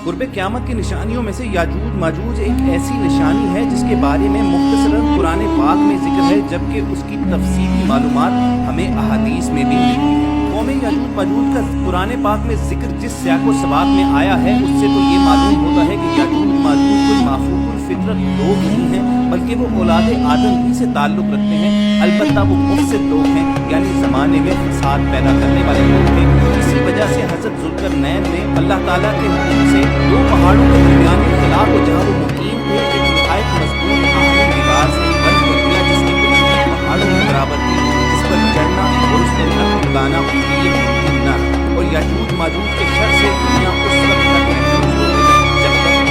قرब क़यामत की निशानियों में से याजूज माजूज एक ऐसी निशानी है जिसके बारे में मुख्तसरन कुरान पाक में जिक्र है, जबकि उसकी तफसीली मालूमात हमें अहादीस में भी मिलती है। कौम याजूज माजूज का कुरान पाक में जिक्र जिस सियाक़ो सबाक़ में आया है, उससे तो ये मालूम होता है कि याजूज माजूज कोई माफूकुल फितरत लोग नहीं हैं, बल्कि वो औलाद आदम ही से ताल्लुक़ रखते हैं। अलबत्ता वो मुफसिद लोग हैं, यानी ज़माने में फसाद पैदा करने वाले लोग हैं। इसी वजह से हज़रत ज़ुल्करनैन ने अल्लाह ताला के हुक्म से दो पहाड़ों के दरमियान खिला को जहाँ वो मुकीम थे एक निहायत मजबूत आहनी दीवार से बंद कर दिया, जिसकी कुदरत पहाड़ों के बराबर थी, जिस पर चढ़ना और उस पर नकल लगाना उनके लिए मुमकिन न था। और याजूज माजूज के शर से दुनिया उस वक्त तक महफूज हो गई जब तक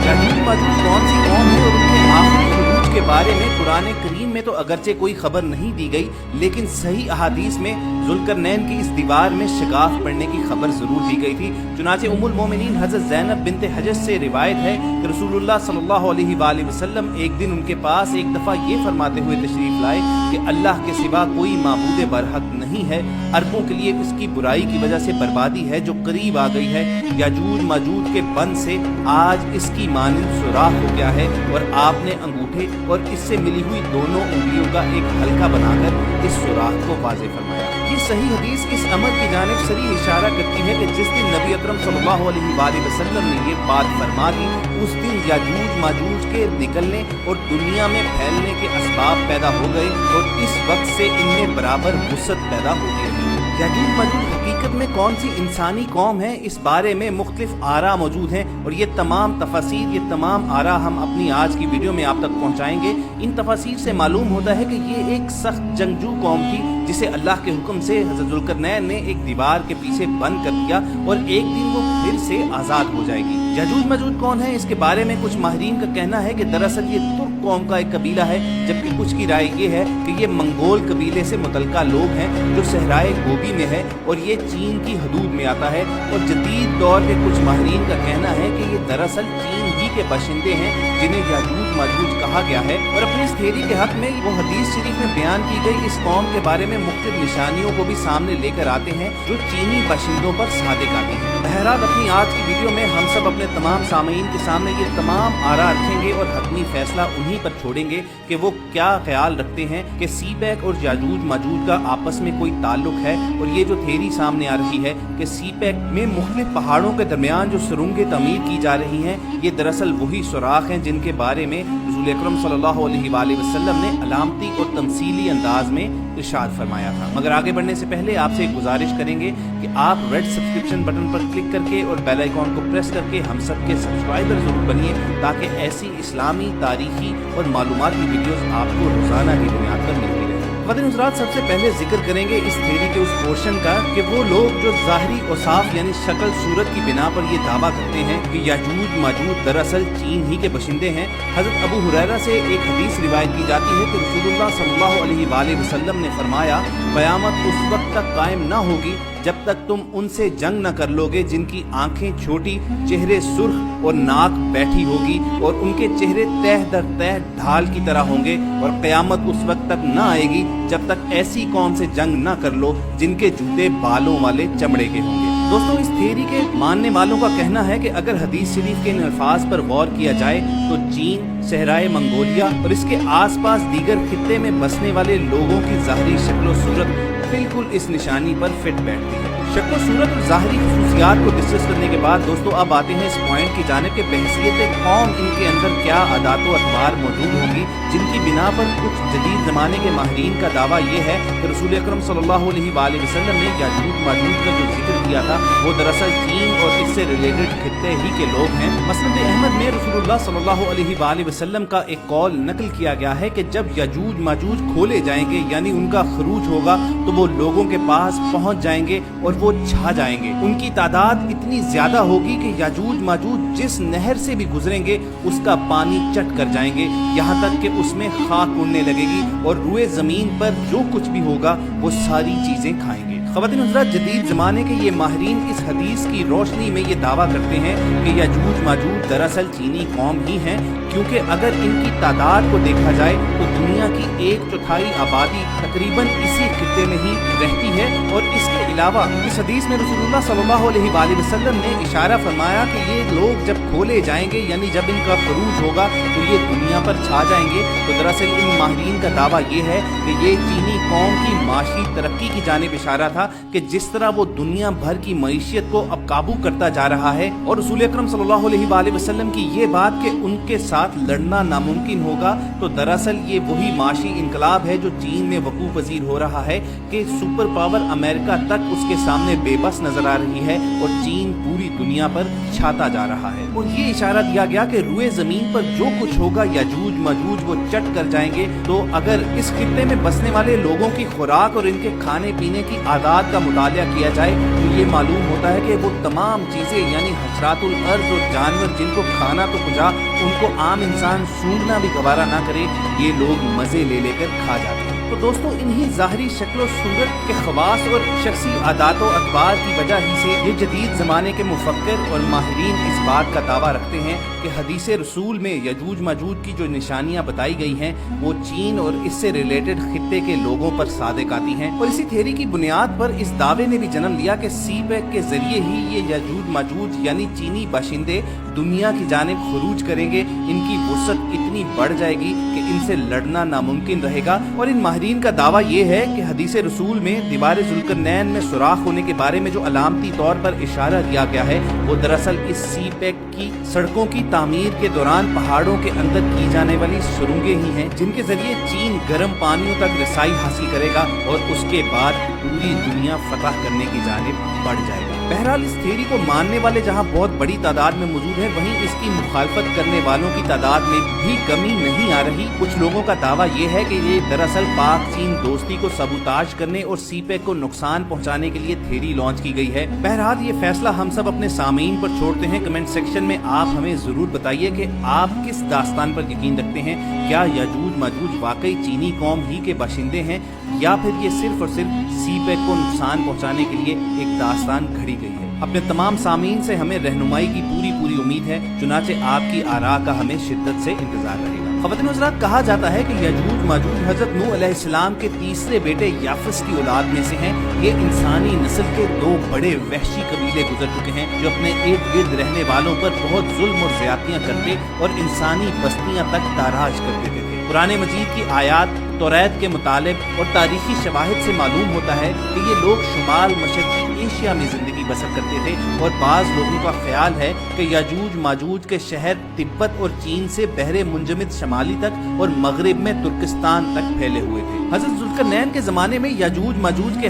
याजूज माजूज कौन सी कौम है और उनके आखिरी खुरूज के बारे में कुरान करीम में तो अगरचे कोई खबर नहीं दी गई, लेकिन सही अहादीस में ज़ुल्करनैन की इस दीवार में शिगाफ पड़ने की खबर ज़रूर दी गई थी। चुनाचे उम्मुल मोमिनीन हज़रत ज़ैनब बिन्त हजज से रिवायत है कि रसूलुल्लाह सल्लल्लाहु अलैहि वसल्लम एक दिन उनके पास एक दफ़ा ये फरमाते हुए तशरीफ़ लाए कि अल्लाह के सिवा कोई माबूद बरहक नहीं है, अरबों के लिए इसकी बुराई की वजह से बर्बादी है जो करीब आ गई है। याजूज माजूज के बंद से आज इसकी मानिंद सुराख हो गया है और आपने अंगूठे और इससे मिली हुई दोनों उंगलियों का एक हल्का बनाकर इस सुराख को वाज़े फरमाया। ये सही हदीस इस अमर की जानिब सरी इशारा करती है कि जिस दिन नबी अकरम सल्लल्लाहु अलैहि वसल्लम ने ये बात फरमा दी, उस दिन याजूज माजूज के निकलने और दुनिया में फैलने के असबाब पैदा हो गए और इस वक्त से इनमें बराबर वुसअत पैदा हो गई। याजूज माजूज हकीकत में कौन सी इंसानी कौम है, इस बारे में मुख्तलिफ आरा मौजूद हैं और ये तमाम तफासीर, ये तमाम आरा हम अपनी आज की वीडियो में आप तक पहुँचाएंगे। इन तफासीर से मालूम होता है कि ये एक सख्त जंगजू कौम थी जिसे अल्लाह के हुक्म से हज़रत ज़ुल्करनैन ने एक दीवार के पीछे बंद कर दिया और एक दिन वो फिर से आज़ाद हो जाएगी। याजूज माजूज कौन है, इसके बारे में कुछ माहिरीन का कहना है कि दरअसल ये तुर्क कौम का एक कबीला है, जबकि कुछ की राय ये है कि ये मंगोल कबीले से मुतल्लिका लोग हैं जो सहराए गोबी में है और ये चीन की हदूद में आता है। और जदीद दौर के कुछ माहिरीन का कहना है कि ये दरअसल चीन ही के बाशिंदे हैं जिन्हें याजूज माजूज कहा गया है। और अपनी इस थ्योरी के हक में वो हदीस शरीफ में बयान की गई इस कौम के बारे में मुख्तलिफ निशानियों को भी सामने लेकर आते हैं जो चीनी बाशिंदों पर सादिक आती हैं। बहरहाल अपनी आज की वीडियो में हम सब अपने तमाम सामीन के सामने ये तमाम आरा रखेंगे और हतमी फैसला उन्हीं पर छोड़ेंगे कि वो क्या ख्याल रखते हैं कि सीपैक और याजूज माजूज का आपस में कोई ताल्लुक है। और ये जो थ्योरी सामने आ रही है कि सीपैक में मुख्तलिफ पहाड़ों के दरमियान जो सुरंगें तमीर की जा रही हैं, ये दरअसल वही सुराख हैं जिनके बारे में रसूल अकरम सल्लल्लाहु अलैहि वसल्लम ने अलामती और तमसीली अंदाज में इरशाद फरमाया था। मगर आगे बढ़ने से पहले आपसे एक गुजारिश करेंगे कि आप रेड सब्सक्रिप्शन बटन पर क्लिक करके और बेल आइकॉन को प्रेस करके हम सब के सब्सक्राइबर जरूर बनिए, ताकि ऐसी इस्लामी, तारीखी और मालूमाती वीडियोस आपको रोजाना की बुनियाद पर मिलती रहे। वतन हज़रात, सबसे पहले जिक्र करेंगे इस थ्योरी के उस पोर्शन का कि वो लोग जो ज़ाहिरी औसाफ यानी शक्ल सूरत की बिना पर ये दावा करते हैं कि याजूज माजूज दरअसल चीन ही के बशिंदे हैं। हज़रत अबू हुरैरा से एक हदीस रिवायत की जाती है कि रसूलुल्लाह सल्लल्लाहु अलैहि वसल्लम ने फरमाया, क़यामत उस वक्त तक कायम न होगी जब तक तुम उनसे जंग न कर लोगे जिनकी आंखें छोटी, चेहरे सुर्ख और नाक बैठी होगी और उनके चेहरे तह दर तह ढाल की तरह होंगे। और क़यामत उस वक्त तक न आएगी जब तक ऐसी कौम से जंग न कर लो जिनके जूते बालों वाले चमड़े के होंगे। दोस्तों, इस थ्योरी के मानने वालों का कहना है कि अगर हदीस शरीफ के इन अल्फाज पर गौर किया जाए तो चीन, सहराए मंगोलिया और इसके आसपास दीगर खित्ते में बसने वाले लोगों की ज़ाहिरी शक्ल और सूरत बिल्कुल इस निशानी पर फिट बैठती है। शक्ल सूरत और ज़ाहिरी खुसूसियात को डिस्कस करने के बाद दोस्तों अब आते हैं इस पॉइंट की जानिब के बहसीत कौम इनके अंदर क्या आदात व अतबार मौजूद होगी जिनकी बिना पर कुछ जदीद ज़माने के माहिरीन का दावा ये है कि रसूल अकरम सल्लल्लाहु अलैहि वसल्लम ने याजूज माजूज का जो जिक्र किया था वो दरअसल चीन और इससे रिलेटेड खित्ते ही के लोग हैं। मसनद अहमद में रसूलुल्लाह सल्लल्लाहु अलैहि वसल्लम का एक कौल नकल किया गया है कि जब याजूज माजूज खोले जाएंगे यानी उनका खरूज होगा तो वो लोगों के पास पहुंच जाएंगे और वो छा जाएंगे। उनकी तादाद इतनी ज्यादा होगी कि याजूज माजूज जिस नहर से भी गुजरेंगे उसका पानी चट कर जाएंगे, यहाँ तक कि उसमें खाक उड़ने लगेगी और रुए जमीन पर जो कुछ भी होगा वो सारी चीजें खाएंगे। ख़वातीन हज़रात, जदीद ज़माने के ये माहिरीन इस हदीस की रोशनी में ये दावा करते हैं कि यजूज माजूज दरअसल चीनी कौम ही हैं, क्योंकि अगर इनकी तादाद को देखा जाए तो दुनिया की 1/4 आबादी तकरीबन इसी खित्ते में ही रहती है। और इसके अलावा इस हदीस में रसूलुल्लाह सल्लल्लाहु अलैहि वसल्लम ने इशारा फरमाया कि ये लोग जब खोले जाएंगे, यानी जब इनका खरूज होगा तो ये दुनिया पर छा जाएंगे। तो दरअसल इन माहिरीन का दावा ये है कि ये चीनी कौम की माशी तरक्की की जानिब इशारा था कि जिस तरह वो दुनिया भर की मईशियत को अब काबू करता जा रहा है। और रसूल अकरम सल्लल्लाहु अलैहि वसल्लम की ये बात कि उनके साथ लड़ना नामुमकिन होगा, तो दरअसल ये वही माशी इनकलाब है जो चीन में वकूफ पजीर हो रहा है कि सुपर पावर अमेरिका तक उसके सामने बेबस नजर आ रही है और चीन पूरी दुनिया पर छाता जा रहा है। और ये इशारा दिया गया कि रुए जमीन पर जो कुछ होगा यजूज मजूज वो चट कर जाएंगे। तो अगर इस खित्ते में बसने वाले लोगों की खुराक और इनके खाने पीने की आदात का मुतालिया किया जाए तो ये मालूम होता है कि वो तमाम चीजें यानी हशरातुल अर्ज़ और जानवर जिनको खाना तो कुजा उनको आम इंसान सूंघना भी गवारा ना करे, ये लोग मजे ले लेकर खा जाते हैं। तो दोस्तों, इन्हीं ज़ाहरी शक्ल सूरत के खवास और शख्सी आदात व अतबार की वजह ही से ये जदीद ज़माने के मुफक्किर और माहिरीन इस बात का दावा रखते हैं कि हदीस रसूल में यजूज मजूज की जो निशानियाँ बताई गई हैं वो चीन और इससे रिलेटेड खित्ते के लोगों पर सादिक आती हैं। और इसी थ्योरी की बुनियाद पर इस दावे ने भी जन्म लिया कि सी पैक के जरिए ही ये यजूज मजूज यानी चीनी बाशिंदे दुनिया की जानिब खरूज करेंगे। इनकी वुसअत इतनी बढ़ जाएगी कि इनसे लड़ना नामुमकिन रहेगा। और इन माहिरीन का दावा ये है कि हदीस रसूल में दीवार जुल्करनैन में सुराख होने के बारे में जो अलामती तौर पर इशारा दिया गया है वो दरअसल इस सी पैक की सड़कों की तामीर के दौरान पहाड़ों के अंदर की जाने वाली सुरंगें ही हैं, जिनके जरिए चीन गर्म पानियों तक रसाई हासिल करेगा और उसके बाद पूरी दुनिया फतह करने की जानिब बढ़ जाएगा। बहरहाल इस थ्योरी को मानने वाले जहां बहुत बड़ी तादाद में मौजूद है, वहीं इसकी मुखालफत करने वालों की तादाद में भी कमी नहीं आ रही। कुछ लोगों का दावा ये है कि ये दरअसल पाक चीन दोस्ती को सबूताज करने और सी पैक को नुकसान पहुंचाने के लिए थ्योरी लॉन्च की गई है। बहरहाल ये फैसला हम सब अपने सामीन पर छोड़ते हैं। कमेंट सेक्शन में आप हमें जरूर बताइए कि आप किस दास्तान पर यकीन रखते हैं। क्या यजूज मजूज वाकई चीनी कौम ही के बाशिंदे हैं या फिर ये सिर्फ और सिर्फ सी पैक को नुकसान पहुंचाने के लिए एक दास्तान घड़ी गई है। अपने तमाम सामीन से हमें रहनुमाई की पूरी उम्मीद है, चुनाचे आपकी आरा का हमें शिद्दत से इंतजार रहेगा। ख़वातीन हज़रात, कहा जाता है कि यजूज मजूज हज़रत नूह अलैहिस्सलाम के तीसरे बेटे याफिस की औलाद में से हैं। ये इंसानी नस्ल के 2 बड़े वहशी कबीले गुजर चुके हैं जो अपने इर्द गिर्द रहने वालों पर बहुत जुल्म और ज़्यादतियाँ करते और इंसानी बस्तियाँ तक ताराज कर देते थे। कुरान मजीद की आयात तौरात के मुतालिब और तारीखी शवाहिद से मालूम होता है कि ये लोग शुमाल मशरक़ी एशिया में ज़िंदगी बसर करते थे। और बाज़ लोगों का ख्याल है कि यजूज माजूज के शहर तिब्बत और चीन से बहरे मुंजमिद शमाली तक और मगरिब में तुर्किस्तान तक फैले हुए थे। हज़रत जुल्करनैन के ज़माने में यजूज माजूज के